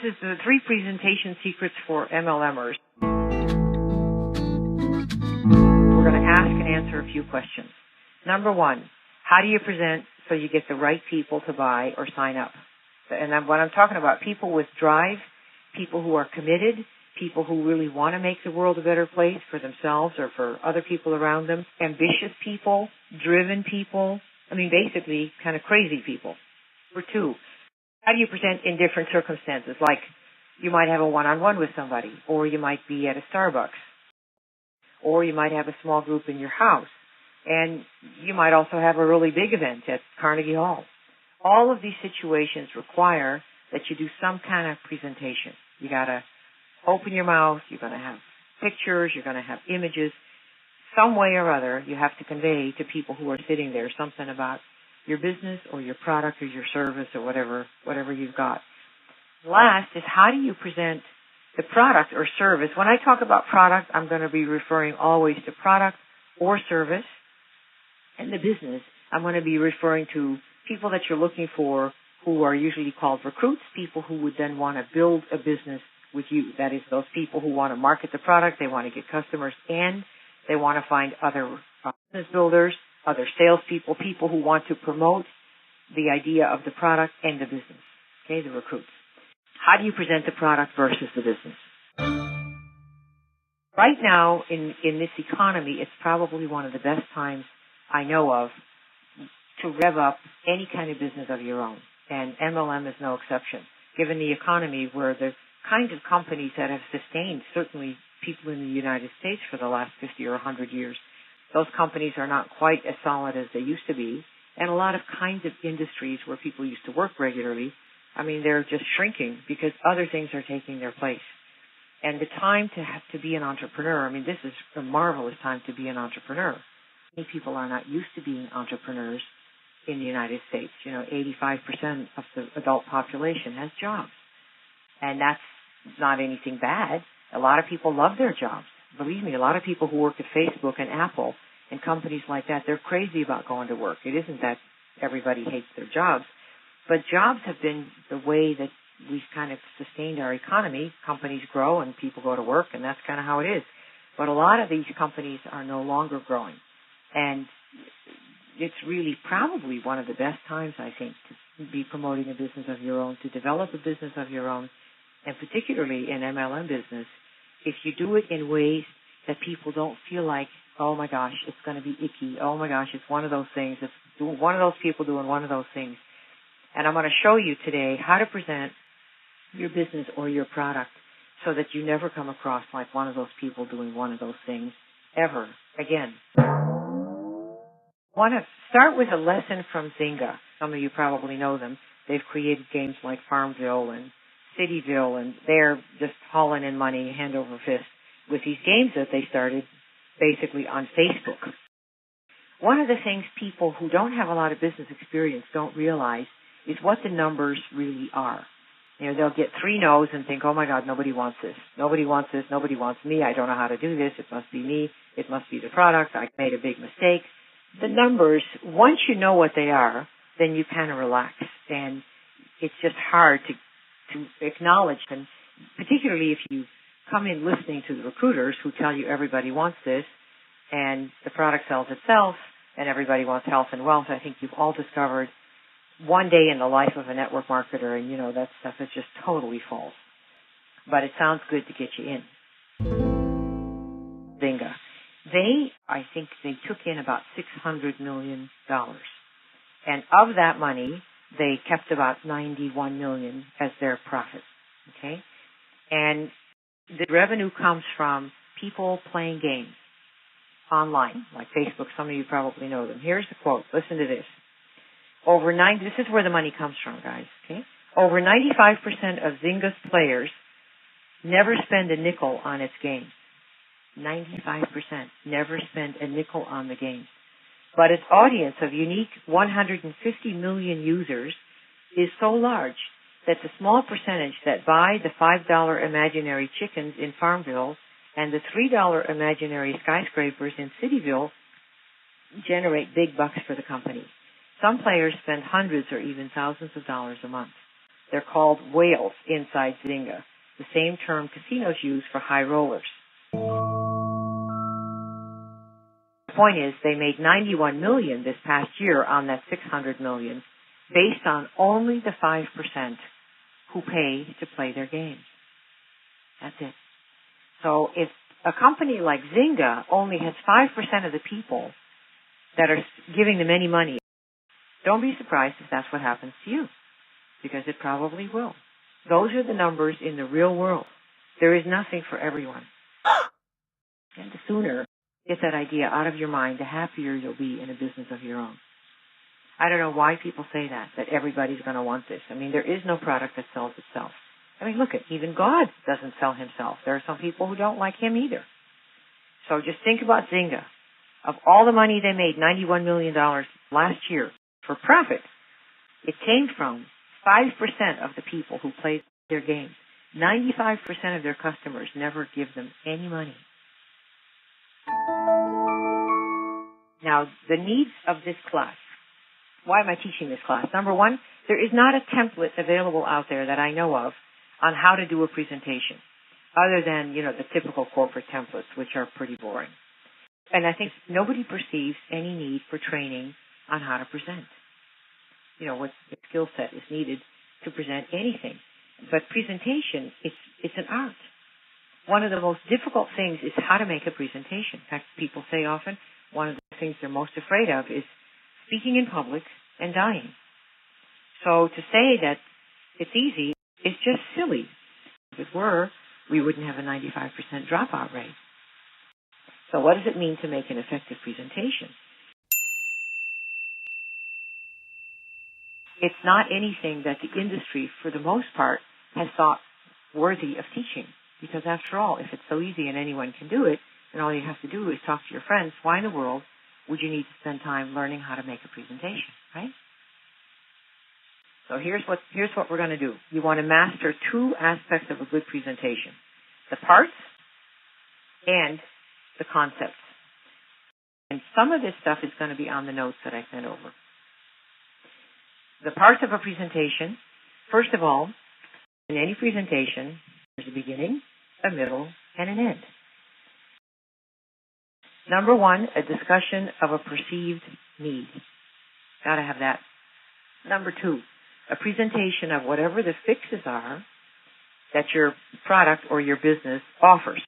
is the 3 presentation secrets for MLMers. We're going to ask and answer a few questions. Number 1, how do you present so you get the right people to buy or sign up? And what I'm talking about, people with drive, people who are committed, people who really want to make the world a better place for themselves or for other people around them, ambitious people, driven people, basically kind of crazy people. Number 2, how do you present in different circumstances? Like you might have a one-on-one with somebody, or you might be at a Starbucks, or you might have a small group in your house, and you might also have a really big event at Carnegie Hall. All of these situations require that you do some kind of presentation. You got to open your mouth, you're going to have pictures, you're going to have images. Some way or other, you have to convey to people who are sitting there something about your business or your product or your service or whatever you've got. Last is, how do you present the product or service? When I talk about product, I'm going to be referring always to product or service. And the business, I'm going to be referring to people that you're looking for who are usually called recruits, people who would then want to build a business with you. That is, those people who want to market the product, they want to get customers, and they want to find other business builders, other salespeople, people who want to promote the idea of the product and the business. Okay, the recruits. How do you present the product versus the business? Right now, in this economy, it's probably one of the best times I know of to rev up any kind of business of your own. And MLM is no exception. Given the economy where the kinds of companies that have sustained, certainly people in the United States for the last 50 or 100 years, those companies are not quite as solid as they used to be. And a lot of kinds of industries where people used to work regularly, they're just shrinking because other things are taking their place. And the time to have to be an entrepreneur, this is a marvelous time to be an entrepreneur. Many people are not used to being entrepreneurs in the United States. 85% of the adult population has jobs. And that's not anything bad. A lot of people love their jobs. Believe me, a lot of people who work at Facebook and Apple and companies like that, they're crazy about going to work. It isn't that everybody hates their jobs, but jobs have been the way that we've kind of sustained our economy. Companies grow and people go to work, and that's kind of how it is. But a lot of these companies are no longer growing. And it's really probably one of the best times, I think, to be promoting a business of your own, to develop a business of your own, and particularly in MLM business, if you do it in ways that people don't feel like, oh my gosh, it's going to be icky, oh my gosh, it's one of those things, it's one of those people doing one of those things. And I'm going to show you today how to present your business or your product so that you never come across like one of those people doing one of those things ever again. I want to start with a lesson from Zynga. Some of you probably know them. They've created games like Farmville and Cityville, and they're just hauling in money hand over fist with these games that they started basically on Facebook. One of the things people who don't have a lot of business experience don't realize is what the numbers really are. They'll get 3 no's and think, oh my God, nobody wants this. Nobody wants this. Nobody wants me. I don't know how to do this. It must be me. It must be the product. I made a big mistake. The numbers, once you know what they are, then you kind of relax. And it's just hard to acknowledge them, particularly if you come in listening to the recruiters who tell you everybody wants this and the product sells itself and everybody wants health and wealth. I think you've all discovered one day in the life of a network marketer, and that stuff is just totally false. But it sounds good to get you in. Zynga. I think they took in about $600 million. And of that money, they kept about $91 million as their profit. Okay? And the revenue comes from people playing games online, like Facebook. Some of you probably know them. Here's the quote. Listen to this. This is where the money comes from, guys. Okay? Over 95% of Zynga's players never spend a nickel on its games. 95% never spend a nickel on the game. But its audience of unique 150 million users is so large that the small percentage that buy the $5 imaginary chickens in Farmville and the $3 imaginary skyscrapers in Cityville generate big bucks for the company. Some players spend hundreds or even thousands of dollars a month. They're called whales inside Zynga, the same term casinos use for high rollers. The point is, they made $91 million this past year on that $600 million based on only the 5% who pay to play their games. That's it. So if a company like Zynga only has 5% of the people that are giving them any money, don't be surprised if that's what happens to you, because it probably will. Those are the numbers in the real world. There is nothing for everyone. And the sooner you get that idea out of your mind, the happier you'll be in a business of your own. I don't know why people say that everybody's going to want this. I mean, there is no product that sells itself. I mean, look at, even God doesn't sell himself. There are some people who don't like him either. So just think about Zynga. Of all the money they made, $91 million last year for profit, it came from 5% of the people who played their games. 95% of their customers never give them any money. Now, the needs of this class. Why am I teaching this class? Number one, there is not a template available out there that I know of on how to do a presentation, other than, the typical corporate templates, which are pretty boring. And I think nobody perceives any need for training on how to present. What skill set is needed to present anything. But presentation, it's an art. One of the most difficult things is how to make a presentation. In fact, people say often one of the things they're most afraid of is speaking in public and dying. So to say that it's easy is just silly. If it were, we wouldn't have a 95% dropout rate. So what does it mean to make an effective presentation? It's not anything that the industry, for the most part, has thought worthy of teaching. Because after all, if it's so easy and anyone can do it, then all you have to do is talk to your friends. Why in the world would you need to spend time learning how to make a presentation, right? So here's what we're going to do. You want to master two aspects of a good presentation: the parts and the concepts. And some of this stuff is going to be on the notes that I sent over. The parts of a presentation, first of all, in any presentation, there's a beginning, a middle, and an end. Number one, a discussion of a perceived need. Got to have that. Number two, a presentation of whatever the fixes are that your product or your business offers.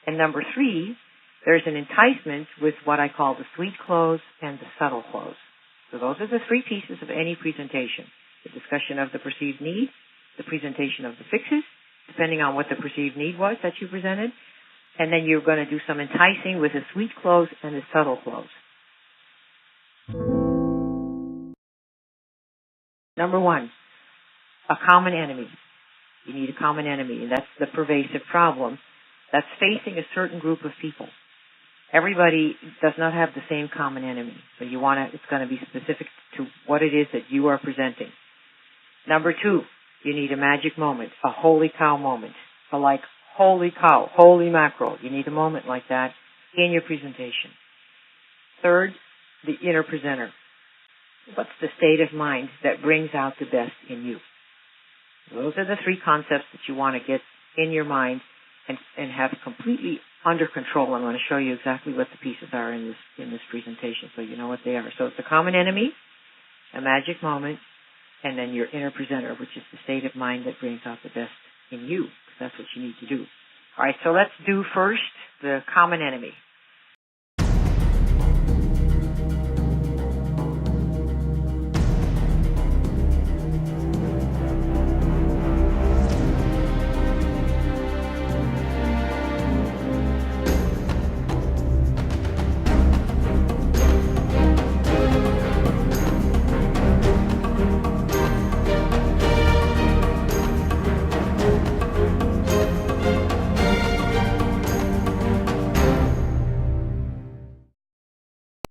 And number three, there's an enticement with what I call the sweet close and the subtle close. So those are the three pieces of any presentation: the discussion of the perceived need, the presentation of the fixes, depending on what the perceived need was that you presented, and then you're going to do some enticing with a sweet close and a subtle close. Number one, a common enemy. You need a common enemy, and that's the pervasive problem that's facing a certain group of people. Everybody does not have the same common enemy, so it's going to be specific to what it is that you are presenting. Number two, you need a magic moment, a holy cow moment, holy cow, holy mackerel. You need a moment like that in your presentation. Third, the inner presenter. What's the state of mind that brings out the best in you? Those are the three concepts that you want to get in your mind and have completely under control. I'm going to show you exactly what the pieces are in this presentation so you know what they are. So it's a common enemy, a magic moment, and then your inner presenter, which is the state of mind that brings out the best in you, because that's what you need to do. All right, so let's do first the common enemy.